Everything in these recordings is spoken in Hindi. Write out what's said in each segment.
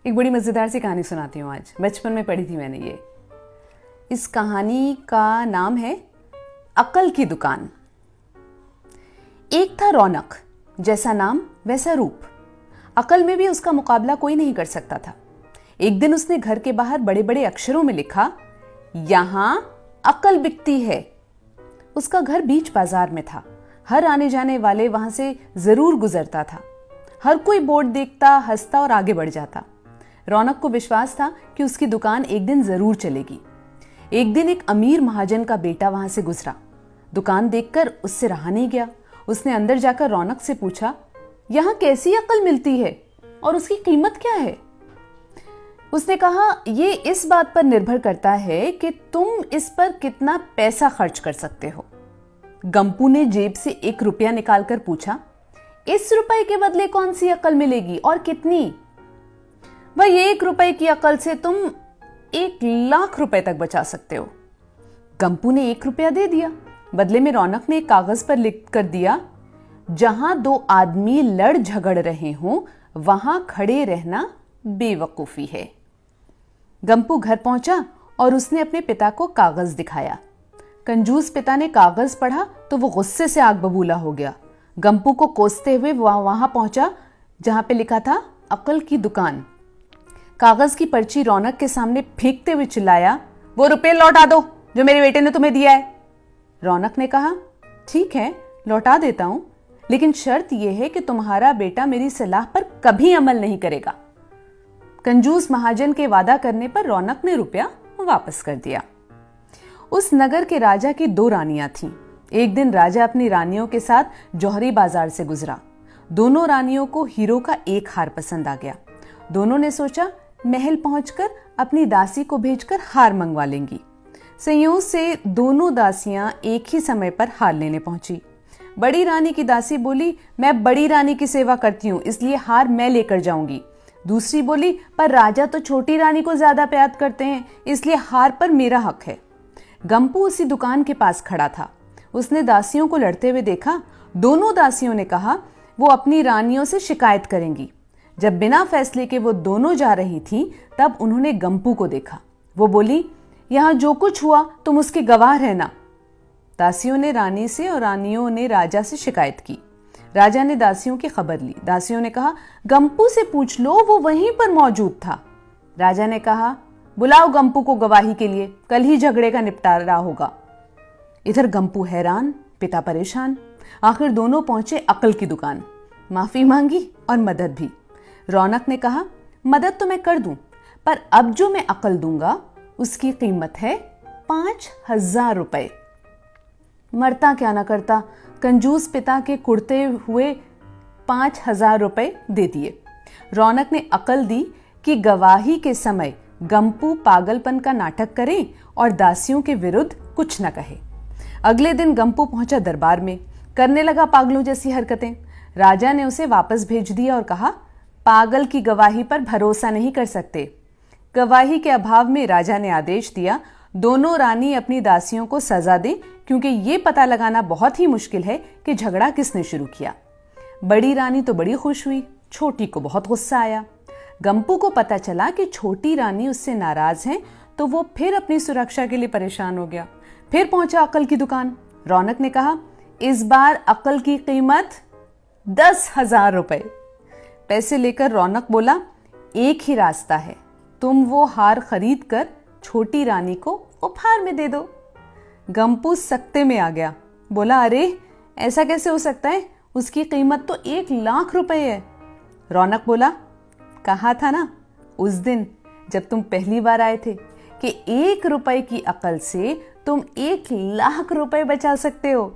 एक बड़ी मज़ेदार सी कहानी सुनाती हूँ आज। बचपन में पढ़ी थी मैंने ये। इस कहानी का नाम है अक्ल की दुकान। एक था रौनक, जैसा नाम वैसा रूप। अक्ल में भी उसका मुकाबला कोई नहीं कर सकता था। एक दिन उसने घर के बाहर बड़े बड़े अक्षरों में लिखा, यहां अक्ल बिकती है। उसका घर बीच बाजार में था। हर आने जाने वाले वहां से जरूर गुजरता था। हर कोई बोर्ड देखता, हंसता और आगे बढ़ जाता। रौनक को विश्वास था कि उसकी दुकान एक दिन जरूर चलेगी। एक दिन एक अमीर महाजन का बेटा वहां से गुजरा। दुकान देखकर उससे रहा नहीं गया। उसने अंदर जाकर रौनक से पूछा, यहां कैसी अक्ल मिलती है और उसकी कीमत क्या है? उसने कहा, ये इस बात पर निर्भर करता है कि तुम इस पर कितना पैसा खर्च कर सकते हो। गंपू ने जेब से 1 रुपया निकालकर पूछा, इस रुपए के बदले कौन सी अक्ल मिलेगी और कितनी? भाई 1 रुपए की अक्ल से तुम 1,00,000 रुपए तक बचा सकते हो। गंपू ने 1 रुपया दे दिया। बदले में रौनक ने एक कागज पर लिख कर दिया, जहां 2 आदमी लड़ झगड़ रहे हों वहां खड़े रहना बेवकूफी है। गंपू घर पहुंचा और उसने अपने पिता को कागज दिखाया। कंजूस पिता ने कागज पढ़ा तो वो गुस्से से आग बबूला हो गया। गंपू को कोसते हुए वहां पहुंचा जहां पे लिखा था अक्ल की दुकान। कागज की पर्ची रौनक के सामने फेंकते हुए चिल्लाया, वो रुपये लौटा दो जो मेरे बेटे ने तुम्हें दिया है। रौनक ने कहा, ठीक है लौटा देता हूं, लेकिन शर्त यह है कि तुम्हारा बेटा मेरी सलाह पर कभी अमल नहीं करेगा। कंजूस महाजन के वादा करने पर रौनक ने रुपया वापस कर दिया। उस नगर के राजा की 2 रानियां थीं। एक दिन राजा अपनी रानियों के साथ जौहरी बाजार से गुजरा। दोनों रानियों को हीरो का एक हार पसंद आ गया। दोनों ने सोचा महल पहुंचकर अपनी दासी को भेजकर हार मंगवा लेंगी। संयोग से दोनों दासियां एक ही समय पर हार लेने पहुंची। बड़ी रानी की दासी बोली, मैं बड़ी रानी की सेवा करती हूं, इसलिए हार मैं लेकर जाऊंगी। दूसरी बोली, पर राजा तो छोटी रानी को ज्यादा प्यार करते हैं, इसलिए हार पर मेरा हक है। गंपू उसी दुकान के पास खड़ा था। उसने दासियों को लड़ते हुए देखा। दोनों दासियों ने कहा वो अपनी रानियों से शिकायत करेंगी। जब बिना फैसले के वो दोनों जा रही थीं, तब उन्होंने गंपू को देखा। वो बोली, यहां जो कुछ हुआ तुम उसके गवाह रहना। दासियों ने रानी से और रानियों ने राजा से शिकायत की। राजा ने दासियों की खबर ली। दासियों ने कहा, गंपू से पूछ लो, वो वहीं पर मौजूद था। राजा ने कहा, बुलाओ गंपू को गवाही के लिए, कल ही झगड़े का निपटारा होगा। इधर गंपू हैरान, पिता परेशान। आखिर दोनों पहुंचे अक्ल की दुकान। माफी मांगी और मदद भी। रौनक ने कहा, मदद तो मैं कर दूं, पर अब जो मैं अक्ल दूंगा उसकी कीमत है 5,000 रुपए। मरता क्या ना करता, कंजूस पिता के कुड़ते हुए 5,000 रुपए दे दिए। रौनक ने अक्ल दी कि गवाही के समय गंपू पागलपन का नाटक करे और दासियों के विरुद्ध कुछ न कहे। अगले दिन गंपू पहुंचा दरबार में, करने लगा पागलों जैसी हरकतें। राजा ने उसे वापस भेज दिया और कहा, पागल की गवाही पर भरोसा नहीं कर सकते। गवाही के अभाव में राजा ने आदेश दिया, दोनों रानी अपनी दासियों को सजा दें, क्योंकि ये पता लगाना बहुत ही मुश्किल है कि झगड़ा किसने शुरू किया। बड़ी रानी तो बड़ी खुश हुई, छोटी को बहुत गुस्सा आया। गंपू को पता चला कि छोटी रानी उससे नाराज है, तो वो फिर अपनी सुरक्षा के लिए परेशान हो गया। फिर पहुंचा अक्ल की दुकान। रौनक ने कहा, इस बार अक्ल की कीमत 10,000 रुपए। पैसे लेकर रौनक बोला, एक ही रास्ता है, तुम वो हार खरीद कर छोटी रानी को उपहार में दे दो। गंपू सख्ते में आ गया, बोला, अरे ऐसा कैसे हो सकता है, उसकी कीमत तो 1,00,000 रुपए है। रौनक बोला, कहा था ना उस दिन जब तुम पहली बार आए थे कि 1 रुपए की अक्ल से तुम 1,00,000 रुपए बचा सकते हो।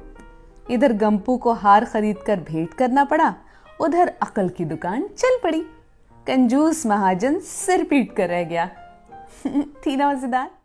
इधर गंपू को हार खरीद कर भेंट करना पड़ा, उधर अक्ल की दुकान चल पड़ी। कंजूस महाजन सिर पीट कर रह गया। थी ना मजेदार।